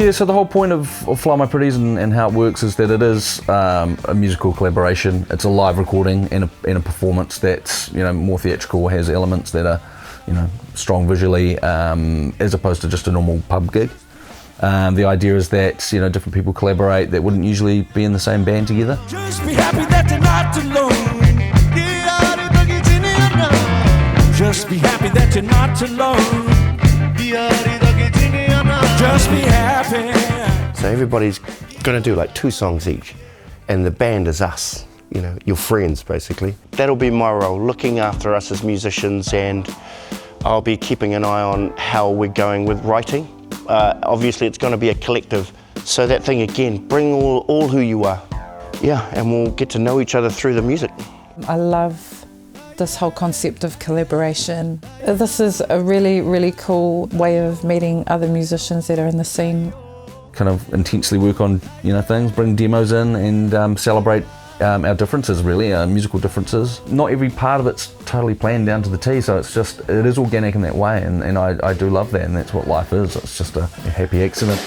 Yeah, so the whole point of Fly My Pretties and how it works is that it is a musical collaboration. It's a live recording and a performance that's, you know, more theatrical, has elements that are, you know, strong visually, as opposed to just a normal pub gig. The idea is that, you know, different people collaborate that wouldn't usually be in the same band together. Just be happy that you're not alone. Just be happy that you're not alone. Just be happy. So everybody's going to do like 2 songs each, and the band is us, you know, your friends basically. That'll be my role, looking after us as musicians, and I'll be keeping an eye on how we're going with writing. Obviously it's going to be a collective, so that thing again, bring all who you are. Yeah, and we'll get to know each other through the music. I love this whole concept of collaboration. This is a really, really cool way of meeting other musicians that are in the scene. Kind of intensely work on, you know, things, bring demos in and celebrate our differences, really, our musical differences. Not every part of it's totally planned down to the T, so it's just, it is organic in that way, and I do love that, and that's what life is. It's just a happy accident.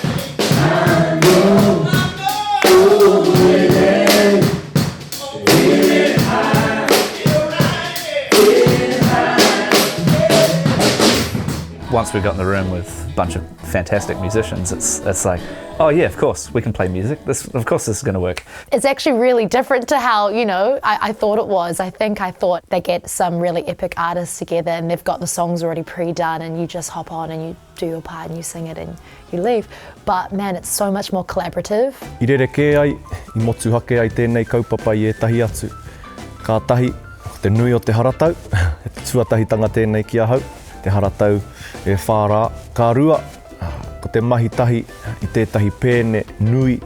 Once we got in the room with a bunch of fantastic musicians, it's like, oh yeah, of course, we can play music. Of course this is going to work. It's actually really different to how, you know, I thought it was. I thought they get some really epic artists together and they've got the songs already pre-done and you just hop on and you do your part and you sing it and you leave. But man, it's so much more collaborative. I rereke ai, I motu hake ai tēnei kaupapa I etahi atu. Ka tahi, te nui o te haratau, e te tuatahitanga tēnei ki ahau. Te haratau e whārā ka rua, ko te mahi tahi I tētahi pēne nui.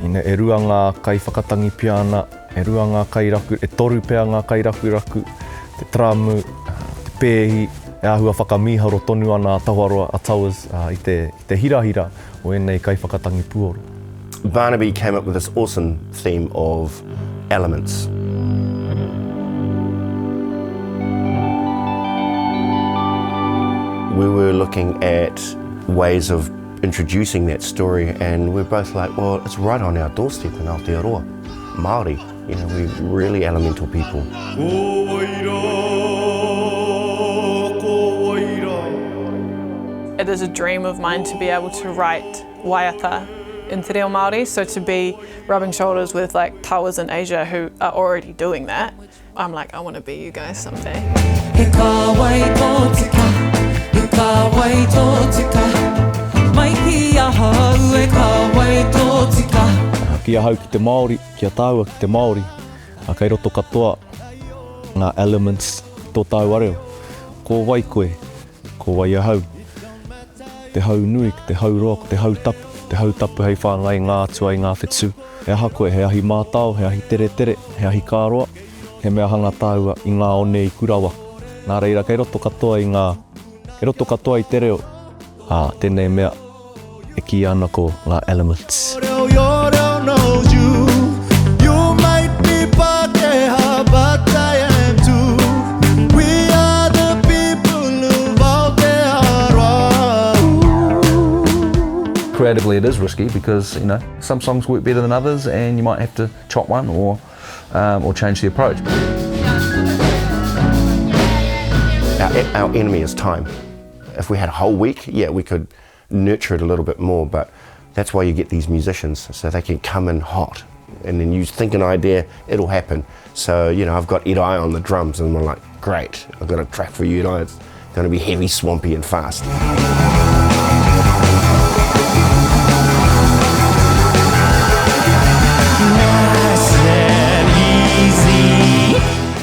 Ina e rua ngā kai whakatangi piana, e rua ngā kai raku, e toru pēa ngā kai raku, te tramu, te pēhi, e ahua whakamiharo tonu ana tawaroa a TAWAZ I te hirahira o enei kai whakatangi puoro. Barnaby came up with this awesome theme of elements. We were looking at ways of introducing that story, and we're both like, well, it's right on our doorstep in Aotearoa. Māori, you know, we're really elemental people. It is a dream of mine to be able to write waiata in te reo Māori, so to be rubbing shoulders with like TAWAZ in Asia who are already doing that. I'm like, I want to be you guys someday. Kia hau ki te Māori, kia tāua ki te Māori. A kei roto katoa ngā elements tō tāu areo. Ko wai koe, ko wai ahau. Te hau nui, te hau roa, te hau tapu hei whāngai ngā atua I ngā whetsu. He aha koe, he ahi mātau, he ahi tere, he ahi kāroa. He mea hanga tāua I ngā one I kurawa. Nā reira, kei roto katoa I te reo. Tēnei mea e ki ana ko ngā elements. Creatively it is risky because, you know, some songs work better than others and you might have to chop one or change the approach. Our enemy is time. If we had a whole week, yeah, we could nurture it a little bit more, but that's why you get these musicians, so they can come in hot. And then you think an idea, it'll happen. So, you know, I've got Iraia on the drums and I'm like, great, I've got a track for you, Iraia. It's gonna be heavy, swampy and fast.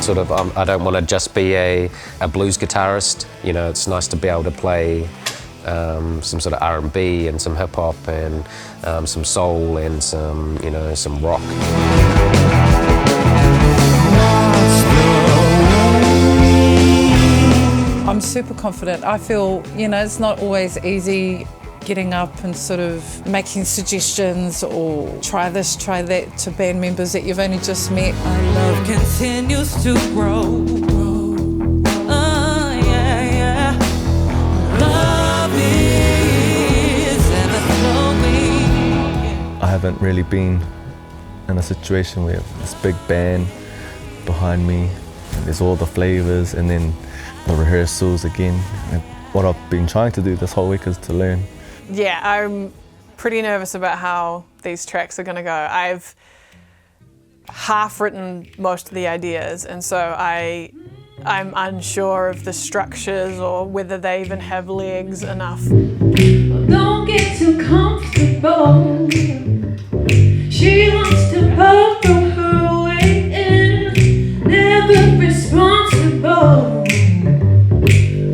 Sort of, I don't want to just be a blues guitarist. You know, it's nice to be able to play some sort of R&B and some hip hop and some soul and some, you know, some rock. I'm super confident. I feel, you know, it's not always easy getting up and sort of making suggestions or try this, try that to band members that you've only just met. My love continues to grow. Yeah, yeah. Love is anything. haven't really been in a situation where this big band behind me, and there's all the flavours, and then the rehearsals again. And what I've been trying to do this whole week is to learn. Yeah, I'm pretty nervous about how these tracks are going to go. I've half written most of the ideas, and so I'm unsure of the structures or whether they even have legs enough. Don't get too comfortable. She wants to buckle her way in, never responsible.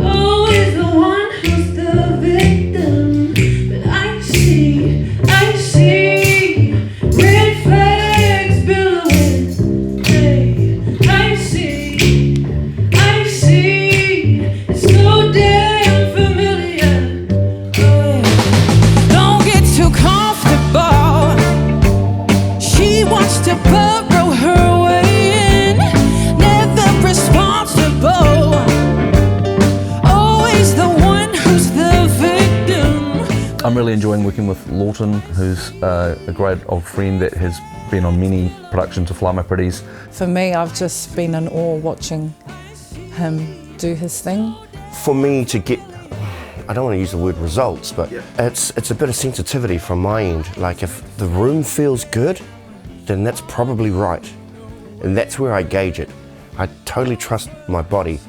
Always the one who's the victim. But I see red flags billowing. Hey, I see, it's so damn familiar. Don't get too comfortable. She wants to burrow her way in, never responsible. Always the one who's the victim. I'm really enjoying working with Laughton, who's a great old friend that has been on many productions of Fly My Pretties. For me, I've just been in awe watching him do his thing. For me to get, I don't want to use the word results, but it's a bit of sensitivity from my end. Like if the room feels good, then that's probably right. And that's where I gauge it. I totally trust my body.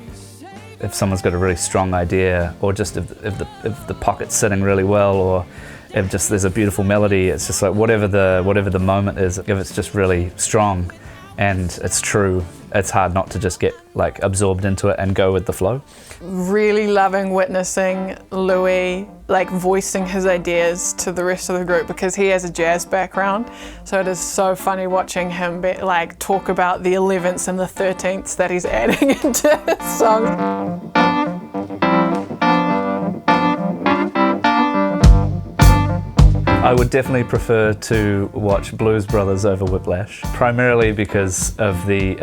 If someone's got a really strong idea, or just if the pocket's sitting really well, or if just there's a beautiful melody, it's just like whatever the moment is, if it's just really strong and it's true, it's hard not to just get like absorbed into it and go with the flow. Really loving witnessing Louis like voicing his ideas to the rest of the group, because he has a jazz background, so it is so funny watching him like talk about the 11ths and the 13ths that he's adding into his song. I would definitely prefer to watch Blues Brothers over Whiplash, primarily because of the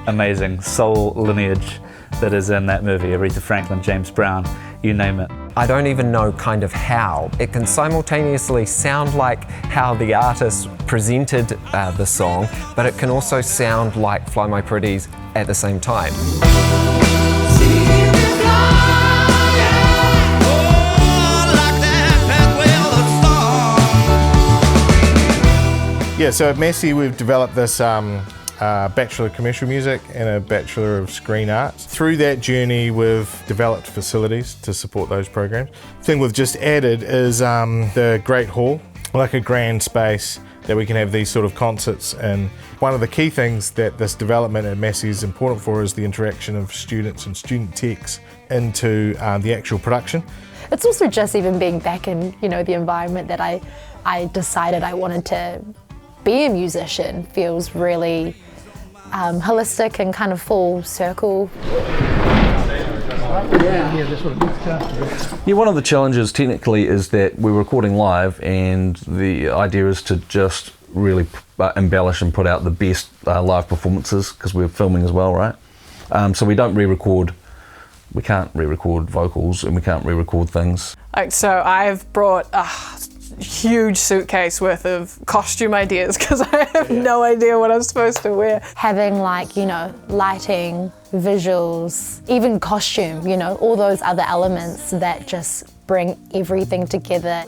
amazing soul lineage that is in that movie. Aretha Franklin, James Brown, you name it. I don't even know kind of how. It can simultaneously sound like how the artist presented the song, but it can also sound like Fly My Pretties at the same time. Yeah, so at Massey we've developed this Bachelor of Commercial Music and a Bachelor of Screen Arts. Through that journey we've developed facilities to support those programs. The thing we've just added is the Great Hall, like a grand space that we can have these sort of concerts in. One of the key things that this development at Massey is important for is the interaction of students and student techs into the actual production. It's also just even being back in, the environment that I decided I wanted to be a musician feels really holistic and kind of full circle. Yeah, one of the challenges technically is that we're recording live, and the idea is to just really embellish and put out the best live performances, because we're filming as well, right? So we don't re-record. We can't re-record vocals, and we can't re-record things. So I've brought a huge suitcase worth of costume ideas, because I have no idea what I'm supposed to wear. Having lighting, visuals, even costume, all those other elements that just bring everything together.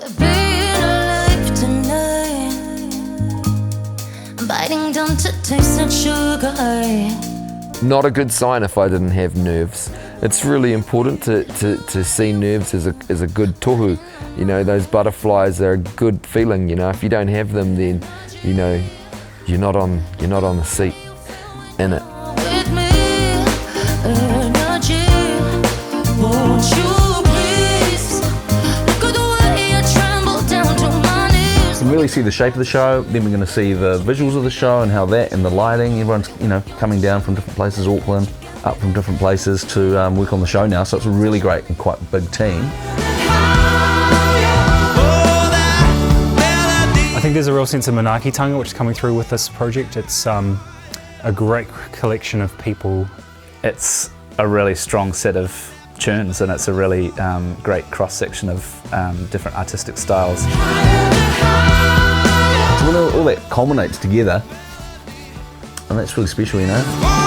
Biting down to taste that sugar. Not a good sign if I didn't have nerves. It's really important to see nerves as a good tohu. Those butterflies are a good feeling. If you don't have them, then you're not on the seat in it. You can really see the shape of the show, then we're going to see the visuals of the show and how that, and the lighting, everyone's coming down from different places, Auckland, up from different places to work on the show now, so it's a really great and quite big team. I think there's a real sense of manaakitanga which is coming through with this project. It's a great collection of people. It's a really strong set of tunes, and it's a really great cross-section of different artistic styles. all that culminates together, and that's really special, you know.